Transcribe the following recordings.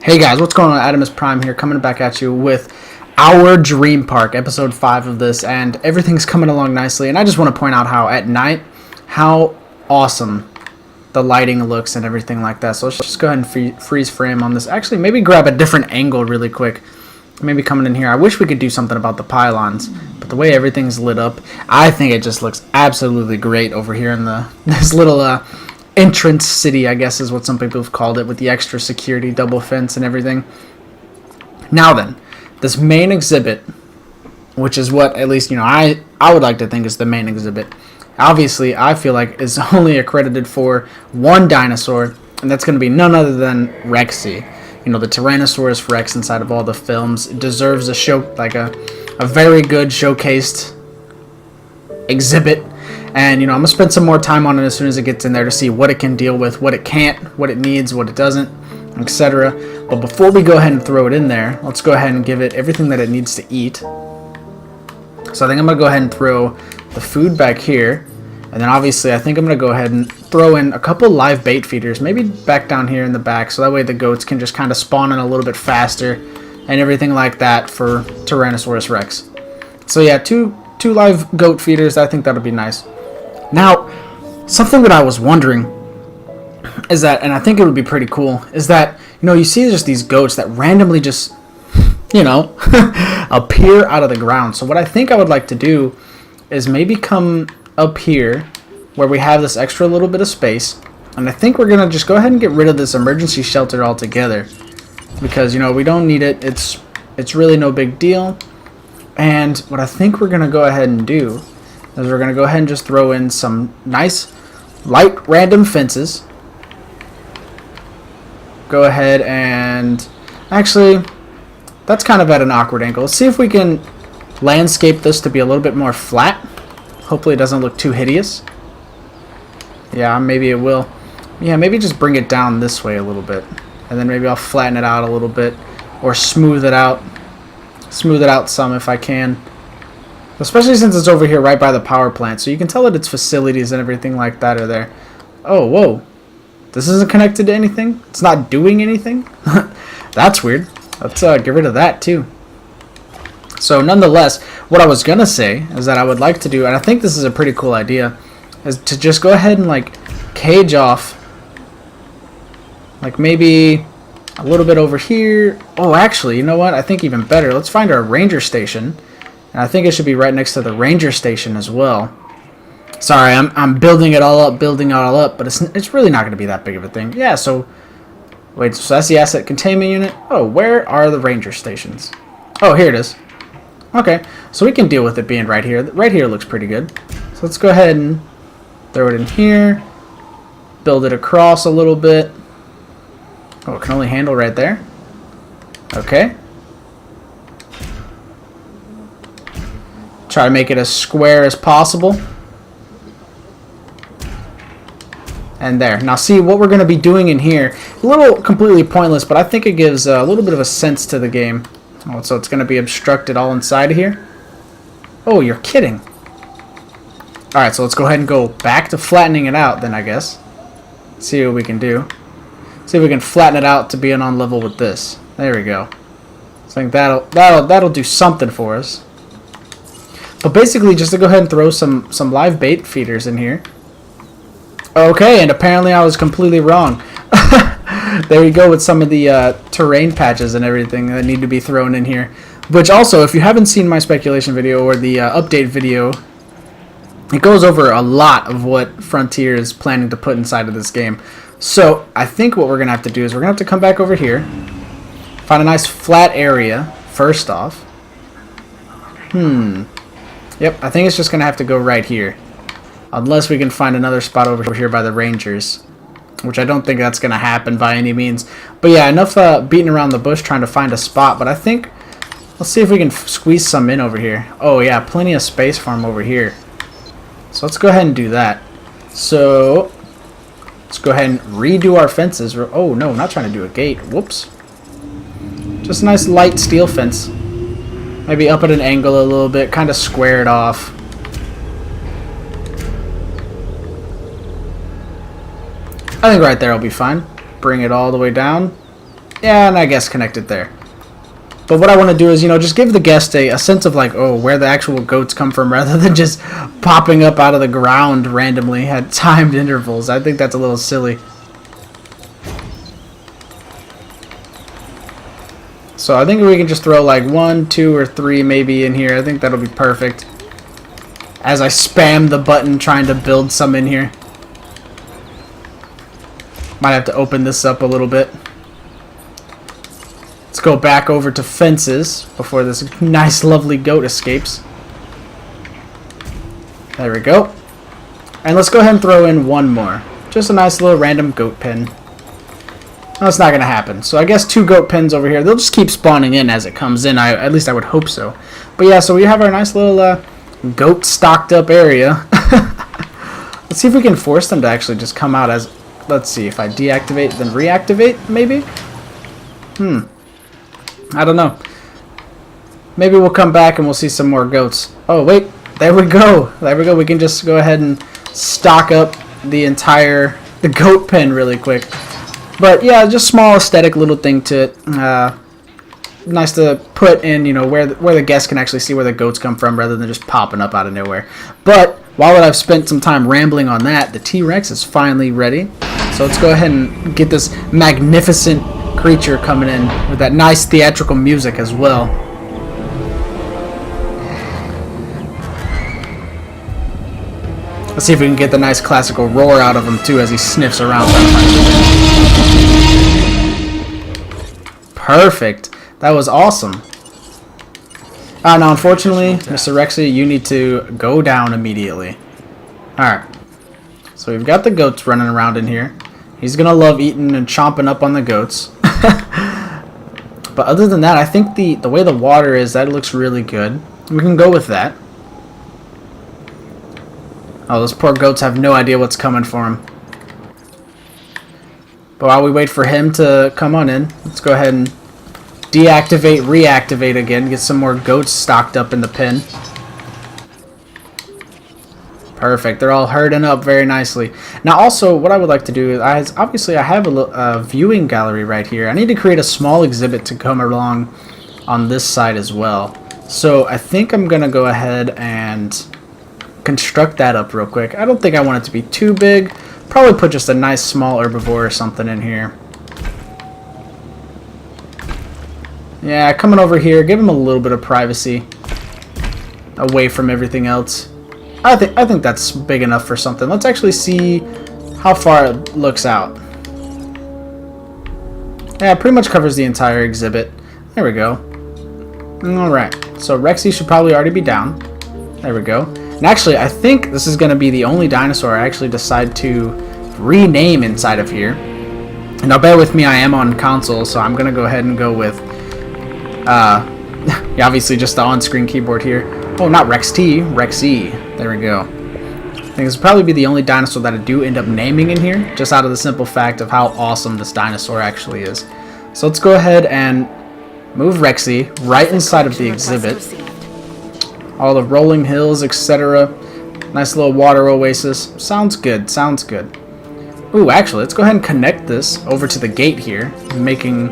Hey guys, what's going on? Adamus Prime here, coming back at you with our Dream Park, episode 5 of this, and everything's coming along nicely. And I just want to point out how at night, how awesome the lighting looks and everything like that. So let's just go ahead and freeze frame on this. Actually, maybe grab a different angle really quick. Maybe coming in here. I wish we could do something about the pylons, but the way everything's lit up, I think it just looks absolutely great over here in this little entrance city, I guess is what some people have called it, with the extra security, double fence and everything. Now then, this main exhibit, which is what at least I would like to think is the main exhibit, obviously I feel like is only accredited for one dinosaur, and that's going to be none other than Rexy. The Tyrannosaurus Rex inside of all the films. It deserves a show, like a very good showcased exhibit. And, I'm going to spend some more time on it as soon as it gets in there to see what it can deal with, what it can't, what it needs, what it doesn't, etc. But before we go ahead and throw it in there, let's go ahead and give it everything that it needs to eat. So I think I'm going to go ahead and throw the food back here. And then obviously I think I'm going to go ahead and throw in a couple live bait feeders, maybe back down here in the back, so that way the goats can just kind of spawn in a little bit faster and everything like that for Tyrannosaurus Rex. So yeah, two live goat feeders, I think that'll be nice. Now, something that I was wondering is that, and I think it would be pretty cool, is that, you see just these goats that randomly just, appear out of the ground. So what I think I would like to do is maybe come up here where we have this extra little bit of space, and I think we're going to just go ahead and get rid of this emergency shelter altogether because, we don't need it. It's really no big deal. And what I think we're going to go ahead and do is we're going to go ahead and just throw in some nice light random fences. Go ahead and actually, that's kind of at an awkward angle. Let's see if we can landscape this to be a little bit more flat. Hopefully it doesn't look too hideous. Yeah, maybe it will. Yeah, maybe just bring it down this way a little bit. And then maybe I'll flatten it out a little bit or smooth it out. Smooth it out some if I can. Especially since it's over here right by the power plant. So you can tell that its facilities and everything like that are there. Oh, whoa. This isn't connected to anything? It's not doing anything? That's weird. Let's get rid of that too. So nonetheless, what I was going to say is that I would like to do, and I think this is a pretty cool idea, is to just go ahead and cage off maybe a little bit over here. Oh, actually, you know what? I think even better. Let's find our ranger station. And I think it should be right next to the ranger station as well. Sorry, I'm building it all up, but it's really not going to be that big of a thing. Yeah, so wait, so that's the asset containment unit. Oh, where are the ranger stations? Oh, here it is. Okay, so we can deal with it being right here. Right here looks pretty good. So let's go ahead and throw it in here. Build it across a little bit. Oh, it can only handle right there. Okay. Try to make it as square as possible. And there. Now see what we're going to be doing in here. A little completely pointless, but I think it gives a little bit of a sense to the game. Oh, so it's going to be obstructed all inside of here. Oh, you're kidding. Alright, so let's go ahead and go back to flattening it out then, I guess. See what we can do. See if we can flatten it out to being on level with this. There we go. So I think that'll do something for us. But basically, just to go ahead and throw some live bait feeders in here. Okay, and apparently I was completely wrong. There you go with some of the terrain patches and everything that need to be thrown in here. Which also, if you haven't seen my speculation video or the update video, it goes over a lot of what Frontier is planning to put inside of this game. So I think what we're going to have to do is we're going to have to come back over here. Find a nice flat area, first off. Yep, I think it's just going to have to go right here. Unless we can find another spot over here by the Rangers. Which I don't think that's going to happen by any means. But yeah, enough beating around the bush trying to find a spot. But I think, let's see if we can squeeze some in over here. Oh yeah, plenty of space for them over here. So let's go ahead and do that. So, let's go ahead and redo our fences. Oh no, I'm not trying to do a gate. Whoops. Just a nice light steel fence. Maybe up at an angle a little bit, kind of square it off. I think right there will be fine. Bring it all the way down. Yeah, and I guess connect it there. But what I want to do is, you know, just give the guest a sense of like, oh, where the actual goats come from rather than just popping up out of the ground randomly at timed intervals. I think that's a little silly. So I think we can just throw like 1, 2, or 3 maybe in here. I think that'll be perfect. As I spam the button trying to build some in here. Might have to open this up a little bit. Let's go back over to fences before this nice lovely goat escapes. There we go. And let's go ahead and throw in one more. Just a nice little random goat pen. That's not going to happen. So I guess 2 goat pens over here. They'll just keep spawning in as it comes in. At least I would hope so. But yeah, so we have our nice little goat stocked up area. Let's see if we can force them to actually just come out as... Let's see, if I deactivate, then reactivate, maybe? I don't know. Maybe we'll come back and we'll see some more goats. Oh, wait. There we go. There we go. We can just go ahead and stock up the goat pen really quick. But yeah, just small aesthetic little thing to it. Nice to put in, you know, where the guests can actually see where the goats come from rather than just popping up out of nowhere. But while I've spent some time rambling on that, the T-Rex is finally ready. So let's go ahead and get this magnificent creature coming in with that nice theatrical music as well. Let's see if we can get the nice classical roar out of him too as he sniffs around. Perfect. That was awesome. Now unfortunately, Mr. Rexy, you need to go down immediately. Alright. So we've got the goats running around in here. He's gonna love eating and chomping up on the goats. But other than that, I think the way the water is, that looks really good. We can go with that. Oh, those poor goats have no idea what's coming for them. But while we wait for him to come on in, let's go ahead and deactivate, reactivate again, get some more goats stocked up in the pen. Perfect. They're all herding up very nicely. Now also, what I would like to do is, obviously I have a viewing gallery right here. I need to create a small exhibit to come along on this side as well. So I think I'm going to go ahead and construct that up real quick. I don't think I want it to be too big. Probably put just a nice small herbivore or something in here. Yeah, coming over here, give him a little bit of privacy away from everything else. I think that's big enough for something. Let's actually see how far it looks out. Yeah, it pretty much covers the entire exhibit. There we go. Alright, so Rexy should probably already be down. There we go. And actually, I think this is going to be the only dinosaur I actually decide to rename inside of here. And now bear with me, I am on console, so I'm going to go ahead and go with, yeah, obviously just the on-screen keyboard here. Oh, not Rex T, Rex E. There we go. I think this will probably be the only dinosaur that I do end up naming in here, just out of the simple fact of how awesome this dinosaur actually is. So let's go ahead and move Rexy right inside of the exhibit. All the rolling hills, etc. Nice little water oasis. Sounds good, sounds good. Ooh, actually, let's go ahead and connect this over to the gate here, making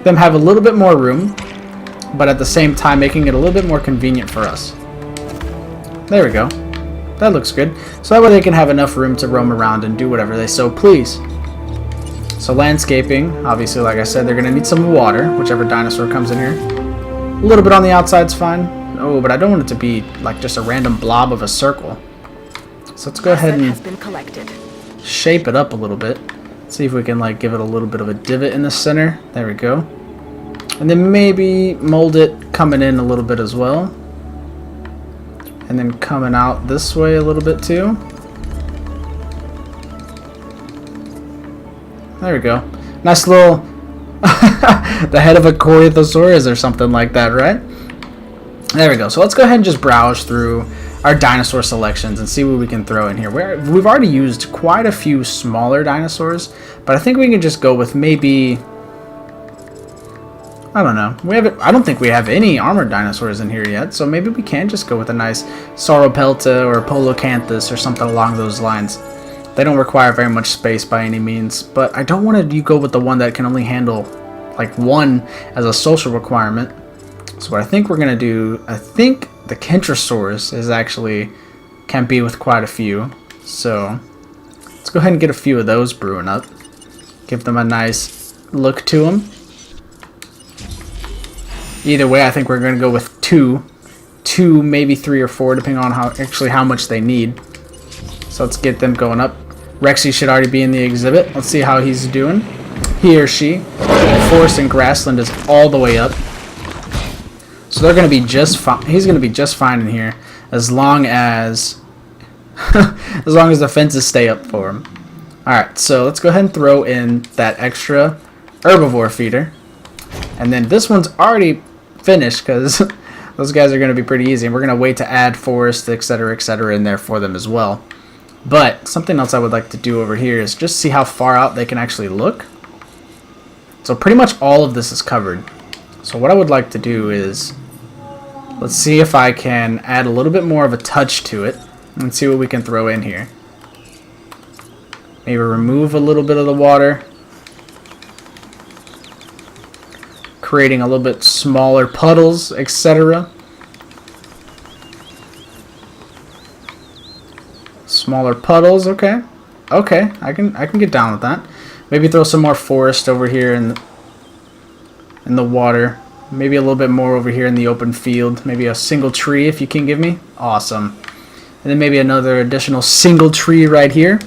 them have a little bit more room, but at the same time making it a little bit more convenient for us. There we go. That looks good. So that way they can have enough room to roam around and do whatever they so please. So landscaping, obviously, like I said, they're going to need some water, whichever dinosaur comes in here. A little bit on the outside's fine. Oh, but I don't want it to be like just a random blob of a circle. So let's go ahead and shape it up a little bit. See if we can like give it a little bit of a divot in the center. There we go. And then maybe mold it coming in a little bit as well. And then coming out this way a little bit too. There we go. Nice little the head of a Corythosaurus or something like that, right? There we go. So let's go ahead and just browse through our dinosaur selections and see what we can throw in here. We've already used quite a few smaller dinosaurs, but I think we can just go with maybe, I don't know. I don't think we have any armored dinosaurs in here yet, so maybe we can just go with a nice Sauropelta or Polocanthus or something along those lines. They don't require very much space by any means, but I don't want to go with the one that can only handle like 1 as a social requirement. So what I think we're gonna do, I think the Kentrosaurus is actually can be with quite a few. So let's go ahead and get a few of those brewing up. Give them a nice look to them. Either way, I think we're gonna go with 2, maybe 3 or 4, depending on how much they need. So let's get them going up. Rexy should already be in the exhibit. Let's see how he's doing. He or she. Forest and Grassland is all the way up. So they're going to be just fine. He's going to be just fine in here as long as as long as the fences stay up for him. Alright, so let's go ahead and throw in that extra herbivore feeder. And then this one's already finished because those guys are going to be pretty easy. And we're going to wait to add forest, etc., in there for them as well. But something else I would like to do over here is just see how far out they can actually look. So pretty much all of this is covered. So what I would like to do is, let's see if I can add a little bit more of a touch to it and see what we can throw in here. Maybe remove a little bit of the water, creating a little bit smaller puddles, etc. Smaller puddles, okay. Okay, I can get down with that. Maybe throw some more forest over here in the water. Maybe a little bit more over here in the open field. Maybe a single tree if you can give me. Awesome. And then maybe another additional single tree right here.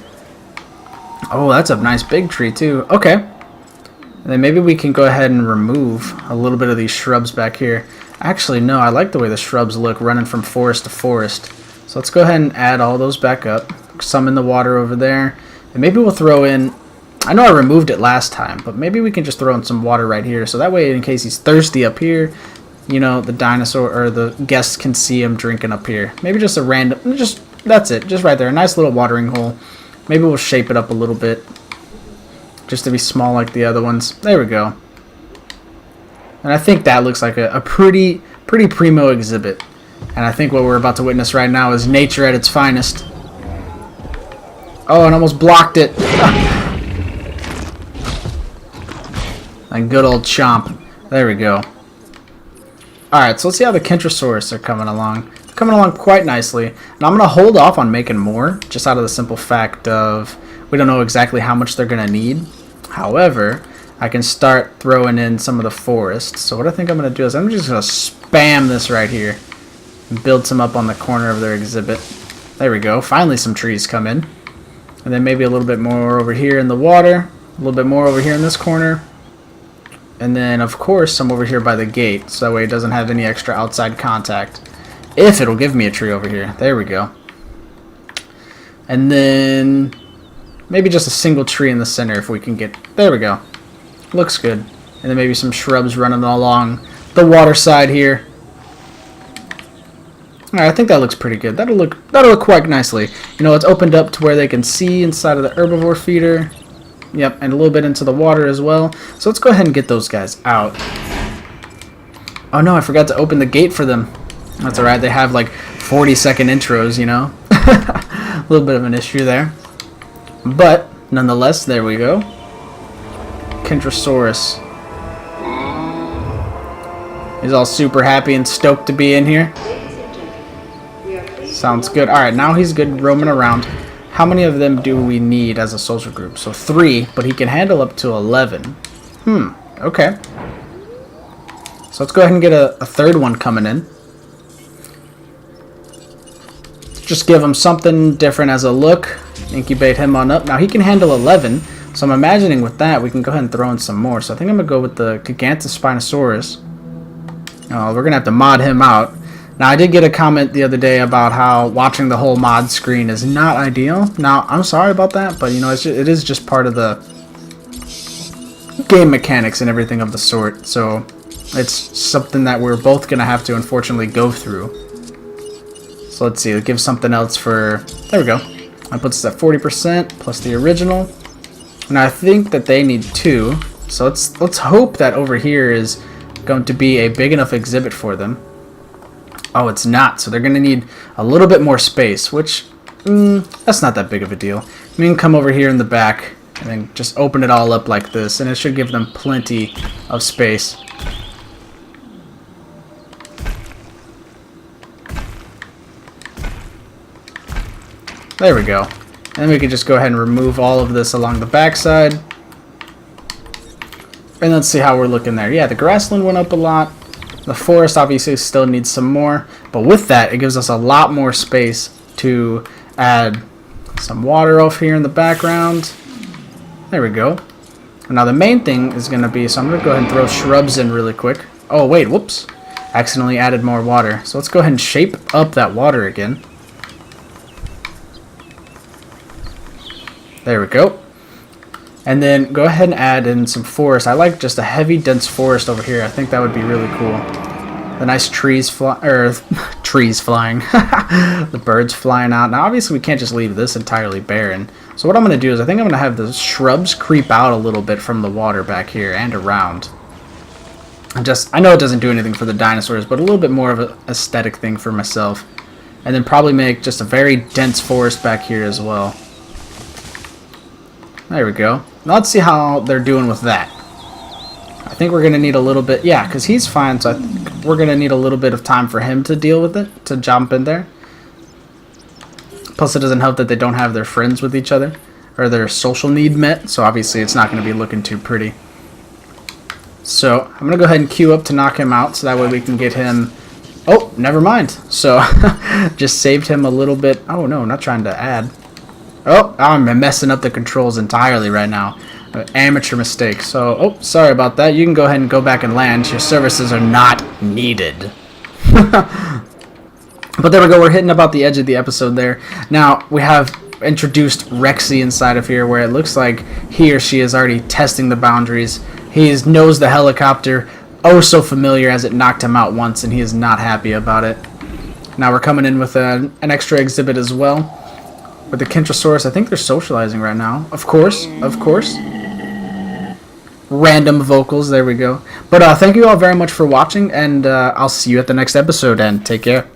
Oh, that's a nice big tree too. Okay. And then maybe we can go ahead and remove a little bit of these shrubs back here. Actually, no, I like the way the shrubs look running from forest to forest. So let's go ahead and add all those back up. Some in the water over there. And maybe we'll throw in, I know I removed it last time, but maybe we can just throw in some water right here. So that way, in case he's thirsty up here, you know, the dinosaur or the guests can see him drinking up here. Maybe just a random, that's it, just right there. A nice little watering hole. Maybe we'll shape it up a little bit just to be small like the other ones. There we go. And I think that looks like a pretty primo exhibit. And I think what we're about to witness right now is nature at its finest. Oh, and almost blocked it. And good old Chomp. There we go. Alright, so let's see how the Kentrosaurus are coming along. Coming along quite nicely. And I'm going to hold off on making more, just out of the simple fact of we don't know exactly how much they're going to need. However, I can start throwing in some of the forest. So what I think I'm going to do is I'm just going to spam this right here. And build some up on the corner of their exhibit. There we go. Finally some trees come in. And then maybe a little bit more over here in the water. A little bit more over here in this corner. And then, of course, some over here by the gate. So that way it doesn't have any extra outside contact. If it'll give me a tree over here. There we go. And then maybe just a single tree in the center if we can get... There we go. Looks good. And then maybe some shrubs running along the water side here. Alright, I think that looks pretty good. That'll look quite nicely. You know, it's opened up to where they can see inside of the herbivore feeder. Yep, and a little bit into the water as well. So let's go ahead and get those guys out. Oh no, I forgot to open the gate for them. That's alright, they have like 40-second intros, you know. A little bit of an issue there. But, nonetheless, there we go. Kentrosaurus. He's all super happy and stoked to be in here. Sounds good. Alright, now he's good roaming around. How many of them do we need as a social group? So 3, but he can handle up to 11. Okay. So let's go ahead and get a third one coming in. Just give him something different as a look. Incubate him on up. Now he can handle 11, so I'm imagining with that we can go ahead and throw in some more. So I think I'm going to go with the Gigantospinosaurus. Oh, we're going to have to mod him out. Now, I did get a comment the other day about how watching the whole mod screen is not ideal. Now, I'm sorry about that, but, you know, it is just part of the game mechanics and everything of the sort. So, it's something that we're both going to have to, unfortunately, go through. So, let's see. It gives something else for... There we go. That puts us at 40% plus the original. Now, I think that they need 2. So, let's hope that over here is going to be a big enough exhibit for them. Oh, it's not. So they're going to need a little bit more space, which, that's not that big of a deal. We can come over here in the back And then just open it all up like this, and it should give them plenty of space. There we go. And then we can just go ahead and remove all of this along the backside. And let's see how we're looking there. Yeah, the grassland went up a lot. The forest obviously still needs some more. But with that, it gives us a lot more space to add some water off here in the background. There we go. Now the main thing is going to be, so I'm going to go ahead and throw shrubs in really quick. Oh, wait, whoops. Accidentally added more water. So let's go ahead and shape up that water again. There we go. And then go ahead and add in some forest. I like just a heavy, dense forest over here. I think that would be really cool. The nice trees trees flying. The birds flying out. Now, obviously, we can't just leave this entirely barren. So what I'm going to do is I think I'm going to have the shrubs creep out a little bit from the water back here and around. I know it doesn't do anything for the dinosaurs, but a little bit more of an aesthetic thing for myself. And then probably make just a very dense forest back here as well. There we go. Now let's see how they're doing with that. I think we're going to need a little bit... Yeah, because he's fine, so I think we're going to need a little bit of time for him to deal with it, to jump in there. Plus, it doesn't help that they don't have their friends with each other, or their social need met, so obviously it's not going to be looking too pretty. So, I'm going to go ahead and queue up to knock him out, so that way we can get him... Oh, never mind. So, just saved him a little bit. Oh, no, not trying to add. Oh, I'm messing up the controls entirely right now. Amateur mistake. So, oh, sorry about that. You can go ahead and go back and land. Your services are not needed. But there we go. We're hitting about the edge of the episode there. Now, we have introduced Rexy inside of here, where it looks like he or she is already testing the boundaries. He knows the helicopter, oh so familiar, as it knocked him out once, and he is not happy about it. Now we're coming in with an extra exhibit as well. With the Kentrosaurus, I think they're socializing right now. Of course, of course. Random vocals, there we go. But thank you all very much for watching, and I'll see you at the next episode, and take care.